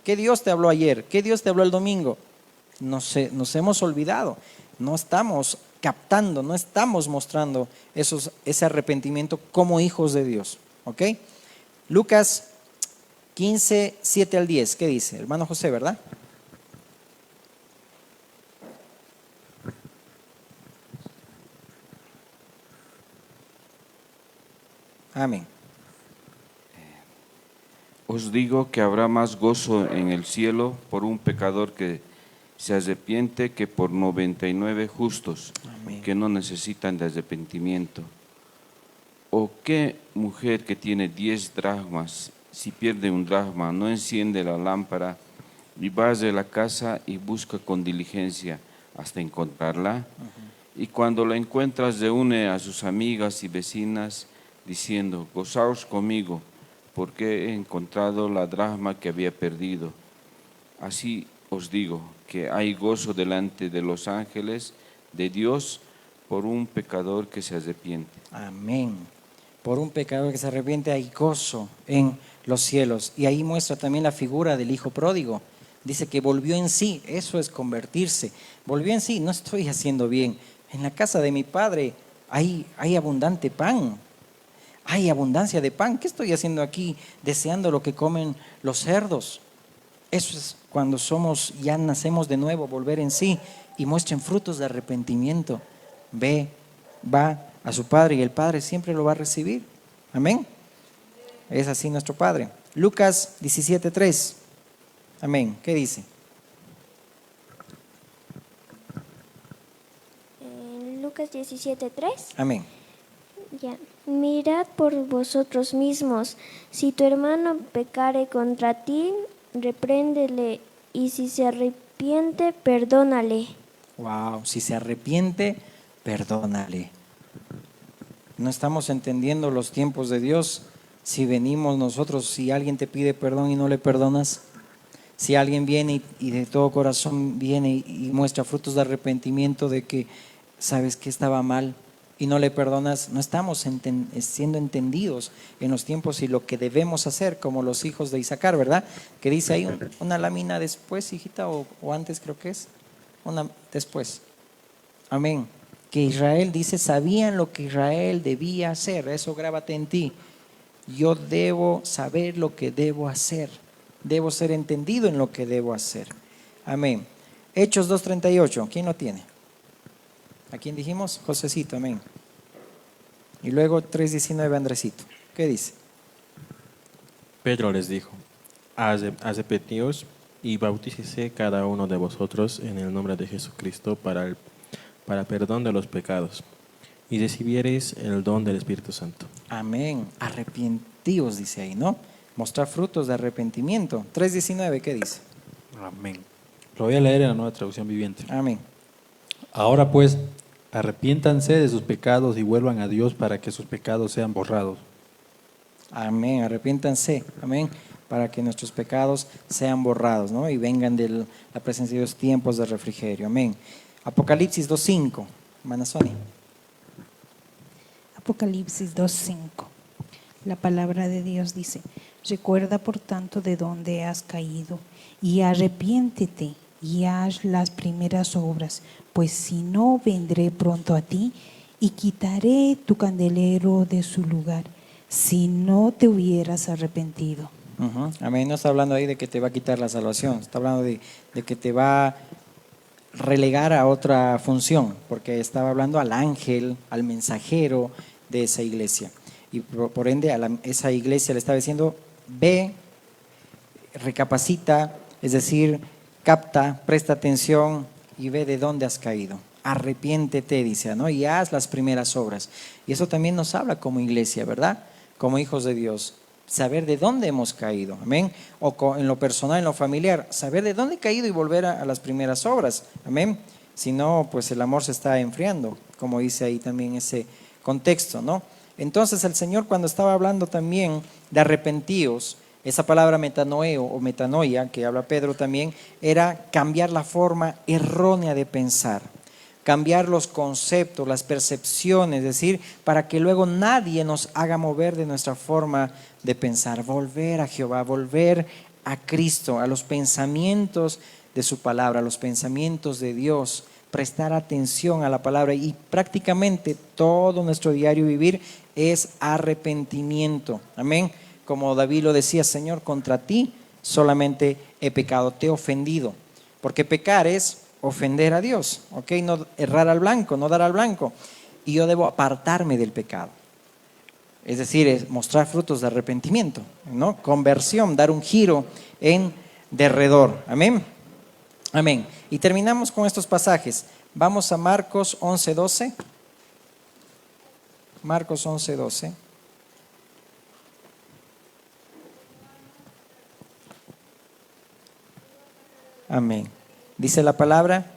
¿Qué Dios te habló ayer? ¿Qué Dios te habló el domingo? Nos hemos olvidado, no estamos captando, no estamos mostrando ese arrepentimiento como hijos de Dios, ¿ok? Lucas 15, 7 al 10, ¿qué dice? Hermano José, ¿verdad? Amén. Os digo que habrá más gozo en el cielo por un pecador que se arrepiente que por 99 justos. Amén. Que no necesitan de arrepentimiento. ¿O qué mujer que tiene 10 dracmas, si pierde un dracma, no enciende la lámpara y va de la casa y busca con diligencia hasta encontrarla? Y cuando la encuentras reúne a sus amigas y vecinas diciendo, gozaos conmigo, porque he encontrado la dracma que había perdido. Así os digo que hay gozo delante de los ángeles de Dios por un pecador que se arrepiente. Amén. Por un pecador que se arrepiente hay gozo en los cielos. Y ahí muestra también la figura del hijo pródigo. Dice que volvió en sí, eso es convertirse. Volvió en sí, no estoy haciendo bien. En la casa de mi padre hay abundante pan. Hay abundancia de pan. ¿Qué estoy haciendo aquí deseando lo que comen los cerdos? Eso es cuando ya nacemos de nuevo, volver en sí y muestren frutos de arrepentimiento. Va a su Padre y el Padre siempre lo va a recibir. Amén. Es así nuestro Padre. Lucas 17:3. Amén. ¿Qué dice? Lucas 17:3. Amén. Ya. Mirad por vosotros mismos, si tu hermano pecare contra ti, repréndele, y si se arrepiente, perdónale. Wow, si se arrepiente, perdónale. No estamos entendiendo los tiempos de Dios. Si venimos nosotros, si alguien te pide perdón y no le perdonas, si alguien viene y de todo corazón viene y muestra frutos de arrepentimiento de que sabes que estaba mal, y no le perdonas, no estamos siendo entendidos en los tiempos y lo que debemos hacer, como los hijos de Isaacar, ¿verdad? Que dice ahí una lámina después, hijita, o antes creo que es, una después. Amén. Que Israel dice, sabían lo que Israel debía hacer, eso grábate en ti. Yo debo saber lo que debo hacer, debo ser entendido en lo que debo hacer. Amén. Hechos 2:38, ¿quién lo tiene? ¿A quién dijimos? Josecito, amén. Y luego 3:19, Andresito. ¿Qué dice? Pedro les dijo, arrepentíos y bautícese cada uno de vosotros en el nombre de Jesucristo para perdón de los pecados, y recibiereis el don del Espíritu Santo. Amén. Arrepentíos, dice ahí, ¿no? Mostrar frutos de arrepentimiento. 3:19, ¿qué dice? Amén. Lo voy a leer en la Nueva Traducción Viviente. Amén. Ahora pues, arrepiéntanse de sus pecados y vuelvan a Dios para que sus pecados sean borrados. Amén. Arrepiéntanse. Amén. Para que nuestros pecados sean borrados, ¿no? Y vengan de la presencia de Dios tiempos de refrigerio. Amén. Apocalipsis 2:5. Hermana Sonia. Apocalipsis 2:5. La palabra de Dios dice, recuerda por tanto de dónde has caído y arrepiéntete y haz las primeras obras, pues si no vendré pronto a ti y quitaré tu candelero de su lugar, si no te hubieras arrepentido. Amén. No está hablando ahí de que te va a quitar la salvación, está hablando de que te va a relegar a otra función, porque estaba hablando al ángel, al mensajero de esa iglesia. Y por ende a esa iglesia le estaba diciendo, ve, recapacita, es decir, capta, presta atención y ve de dónde has caído. Arrepiéntete, dice, ¿no? Y haz las primeras obras. Y eso también nos habla como iglesia, ¿verdad? Como hijos de Dios. Saber de dónde hemos caído, amén. O en lo personal, en lo familiar, saber de dónde he caído y volver a las primeras obras, amén. Si no, pues el amor se está enfriando, como dice ahí también ese contexto, ¿no? Entonces el Señor, cuando estaba hablando también de arrepentíos, esa palabra metanoeo o metanoia que habla Pedro también, era cambiar la forma errónea de pensar, cambiar los conceptos, las percepciones, es decir, para que luego nadie nos haga mover de nuestra forma de pensar, volver a Jehová, volver a Cristo, a los pensamientos de su palabra, a los pensamientos de Dios, prestar atención a la palabra, y prácticamente todo nuestro diario vivir es arrepentimiento, amén. Como David lo decía, Señor, contra ti solamente he pecado, te he ofendido, porque pecar es ofender a Dios, ¿ok? No errar al blanco, no dar al blanco, y yo debo apartarme del pecado, es decir, es mostrar frutos de arrepentimiento, ¿no? Conversión, dar un giro en derredor, amén, amén. Y terminamos con estos pasajes. Vamos a Marcos 11:12. Marcos 11:12. Amén. Dice la palabra: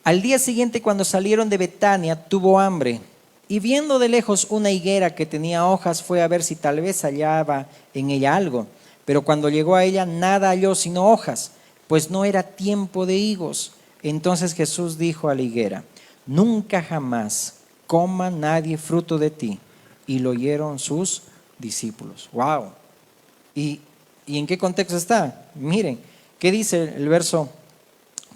al día siguiente, cuando salieron de Betania, tuvo hambre, y viendo de lejos una higuera que tenía hojas, fue a ver si tal vez hallaba en ella algo. Pero cuando llegó a ella, nada halló sino hojas, pues no era tiempo de higos. Entonces Jesús dijo a la higuera: nunca jamás coma nadie fruto de ti. Y lo oyeron sus discípulos. ¡Wow! ¿Y en qué contexto está? Miren, ¿qué dice el verso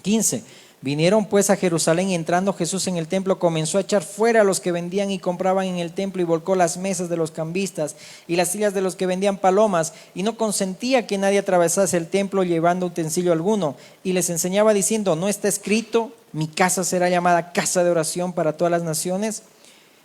15? Vinieron pues a Jerusalén, y entrando Jesús en el templo comenzó a echar fuera a los que vendían y compraban en el templo, y volcó las mesas de los cambistas y las sillas de los que vendían palomas, y no consentía que nadie atravesase el templo llevando utensilio alguno, y les enseñaba diciendo: ¿no está escrito, mi casa será llamada casa de oración para todas las naciones?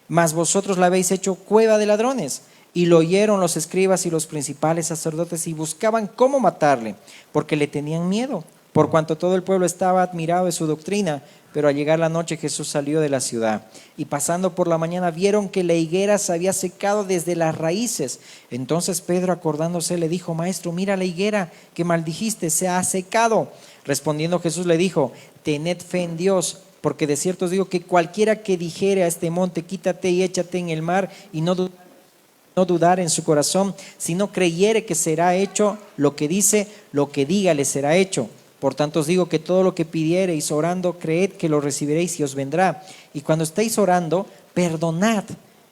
Mas vosotros la habéis hecho cueva de ladrones. Y lo oyeron los escribas y los principales sacerdotes, y buscaban cómo matarle, porque le tenían miedo, por cuanto todo el pueblo estaba admirado de su doctrina. Pero al llegar la noche, Jesús salió de la ciudad, y pasando por la mañana vieron que la higuera se había secado desde las raíces. Entonces Pedro, acordándose, le dijo: Maestro, mira la higuera que maldijiste, se ha secado. Respondiendo Jesús le dijo: tened fe en Dios, porque de cierto os digo que cualquiera que dijere a este monte: quítate y échate en el mar, y no dudar en su corazón, sino creyere que será hecho lo que dice, lo que diga le será hecho. Por tanto os digo que todo lo que pidiereis orando, creed que lo recibiréis y os vendrá. Y cuando estéis orando, perdonad.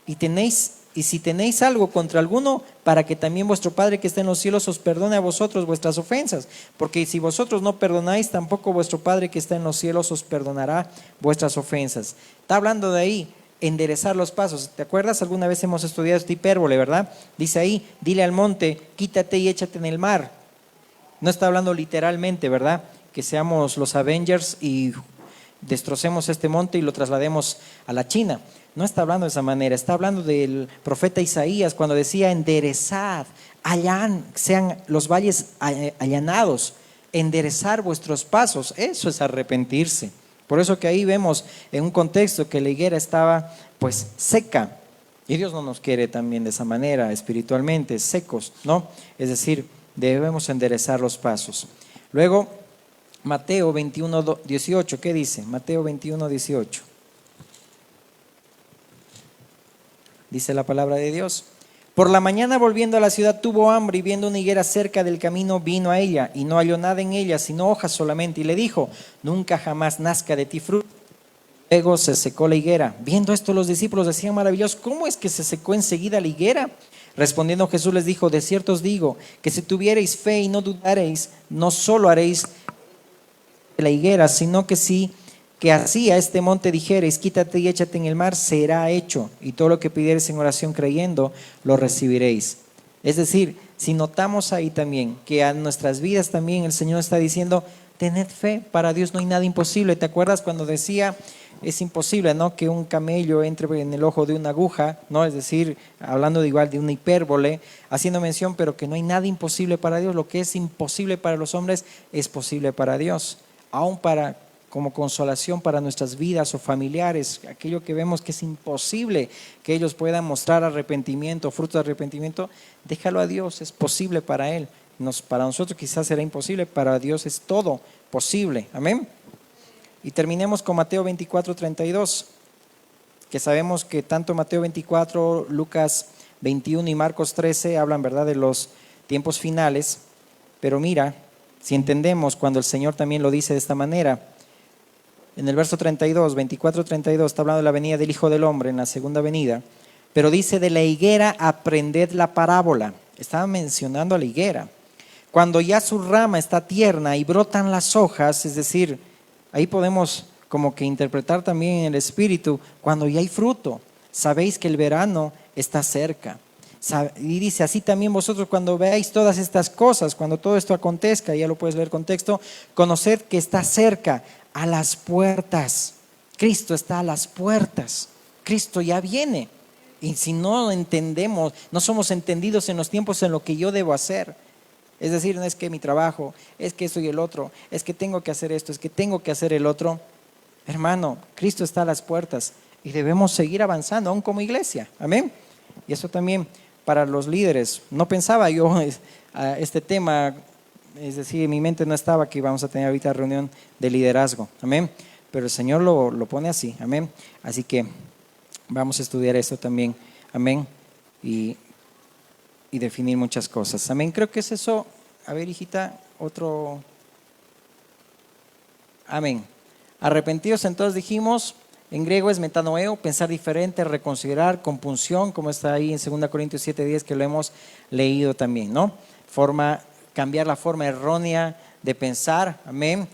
Y si tenéis algo contra alguno, para que también vuestro Padre que está en los cielos os perdone a vosotros vuestras ofensas. Porque si vosotros no perdonáis, tampoco vuestro Padre que está en los cielos os perdonará vuestras ofensas. Está hablando de ahí, enderezar los pasos. ¿Te acuerdas? Alguna vez hemos estudiado esta hipérbole, ¿verdad? Dice ahí, dile al monte, quítate y échate en el mar. No está hablando literalmente, ¿verdad? Que seamos los Avengers y destrocemos este monte y lo traslademos a la China. No está hablando de esa manera, está hablando del profeta Isaías cuando decía enderezad, sean los valles allanados, enderezar vuestros pasos. Eso es arrepentirse. Por eso que ahí vemos en un contexto que la higuera estaba pues seca, y Dios no nos quiere también de esa manera espiritualmente, secos, ¿no? Es decir, debemos enderezar los pasos. Luego, Mateo 21:18, ¿qué dice? Mateo 21:18. Dice la palabra de Dios. Por la mañana volviendo a la ciudad tuvo hambre y viendo una higuera cerca del camino vino a ella y no halló nada en ella sino hojas solamente y le dijo, nunca jamás nazca de ti fruto. Luego se secó la higuera. Viendo esto los discípulos decían maravillosos, ¿cómo es que se secó enseguida la higuera? Respondiendo Jesús les dijo, de cierto os digo que si tuviereis fe y no dudareis, no solo haréis la higuera, sino que así a este monte dijereis, quítate y échate en el mar, será hecho, y todo lo que pidiereis en oración creyendo, lo recibiréis. Es decir, si notamos ahí también que a nuestras vidas también el Señor está diciendo, tened fe, para Dios no hay nada imposible. ¿Te acuerdas cuando decía, es imposible, ¿no?, que un camello entre en el ojo de una aguja, ¿no? Es decir, hablando de igual de una hipérbole, haciendo mención, pero que no hay nada imposible para Dios. Lo que es imposible para los hombres es posible para Dios, aún como consolación para nuestras vidas o familiares, aquello que vemos que es imposible que ellos puedan mostrar arrepentimiento, fruto de arrepentimiento, déjalo a Dios, es posible para Él. Para nosotros quizás será imposible, para Dios es todo posible. Amén. Y terminemos con Mateo 24:32, que sabemos que tanto Mateo 24, Lucas 21 y Marcos 13 hablan, ¿verdad?, de los tiempos finales, pero mira, si entendemos cuando el Señor también lo dice de esta manera, en el verso 32, 24:32, está hablando de la venida del Hijo del Hombre en la segunda venida, pero dice de la higuera aprended la parábola. Estaba mencionando a la higuera. Cuando ya su rama está tierna y brotan las hojas, es decir, ahí podemos como que interpretar también en el espíritu, cuando ya hay fruto, sabéis que el verano está cerca. Y dice, así también vosotros cuando veáis todas estas cosas, cuando todo esto acontezca, ya lo puedes leer contexto, conoced que está cerca, a las puertas. Cristo está a las puertas. Cristo ya viene. Y si no entendemos, no somos entendidos en los tiempos en lo que yo debo hacer. Es decir, no es que mi trabajo, es que esto y el otro, es que tengo que hacer esto, es que tengo que hacer el otro. Hermano, Cristo está a las puertas y debemos seguir avanzando, aún como iglesia. Amén. Y eso también para los líderes. No pensaba yo este tema, es decir, en mi mente no estaba que íbamos a tener ahorita reunión de liderazgo. Amén. Pero el Señor lo pone así. Amén. Así que vamos a estudiar esto también. Amén. Y definir muchas cosas. Amén. Creo que es eso. A ver, hijita, otro. Amén. Arrepentidos, entonces dijimos, en griego es metanoeo, pensar diferente, reconsiderar, compunción, como está ahí en 2 Corintios 7:10, que lo hemos leído también, ¿no? Cambiar la forma errónea de pensar, amén.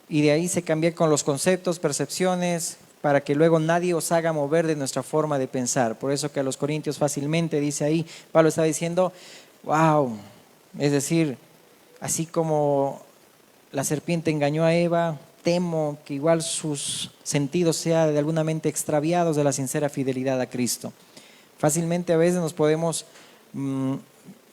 Y de ahí se cambia con los conceptos, percepciones, para que luego nadie os haga mover de nuestra forma de pensar. Por eso que a los Corintios fácilmente dice ahí, Pablo está diciendo, wow, es decir, así como la serpiente engañó a Eva, temo que igual sus sentidos sean de alguna mente extraviados de la sincera fidelidad a Cristo. Fácilmente a veces nos podemos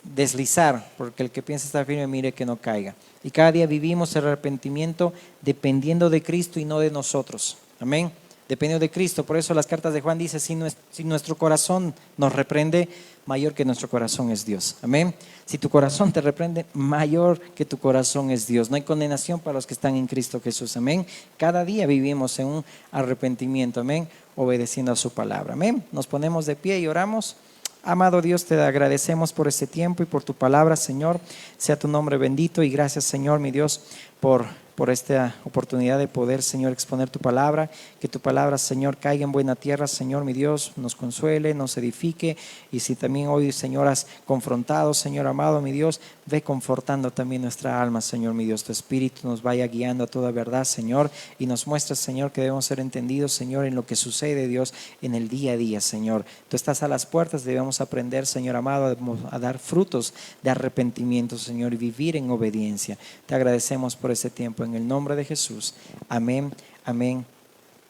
deslizar, porque el que piensa estar firme mire que no caiga. Y cada día vivimos el arrepentimiento dependiendo de Cristo y no de nosotros. Amén. Dependiendo de Cristo. Por eso las cartas de Juan dicen, si nuestro corazón nos reprende, mayor que nuestro corazón es Dios. Amén. Si tu corazón te reprende, mayor que tu corazón es Dios. No hay condenación para los que están en Cristo Jesús. Amén. Cada día vivimos en un arrepentimiento. Amén. Obedeciendo a su palabra. Amén. Nos ponemos de pie y oramos. Amado Dios, te agradecemos por este tiempo y por tu palabra, Señor. Sea tu nombre bendito y gracias, Señor, mi Dios, por esta oportunidad de poder, Señor, exponer tu palabra. Que tu palabra, Señor, caiga en buena tierra, Señor, mi Dios, nos consuele, nos edifique. Y si también hoy, Señor, has confrontado, Señor amado, mi Dios, ve confortando también nuestra alma, Señor, mi Dios. Tu Espíritu nos vaya guiando a toda verdad, Señor, y nos muestra, Señor, que debemos ser entendidos, Señor, en lo que sucede, Dios, en el día a día, Señor. Tú estás a las puertas, debemos aprender, Señor amado, a dar frutos de arrepentimiento, Señor, y vivir en obediencia. Te agradecemos por ese tiempo en el nombre de Jesús. Amén, amén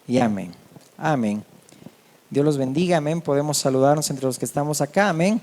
y amén. Amén. Dios los bendiga, amén. Podemos saludarnos entre los que estamos acá, amén.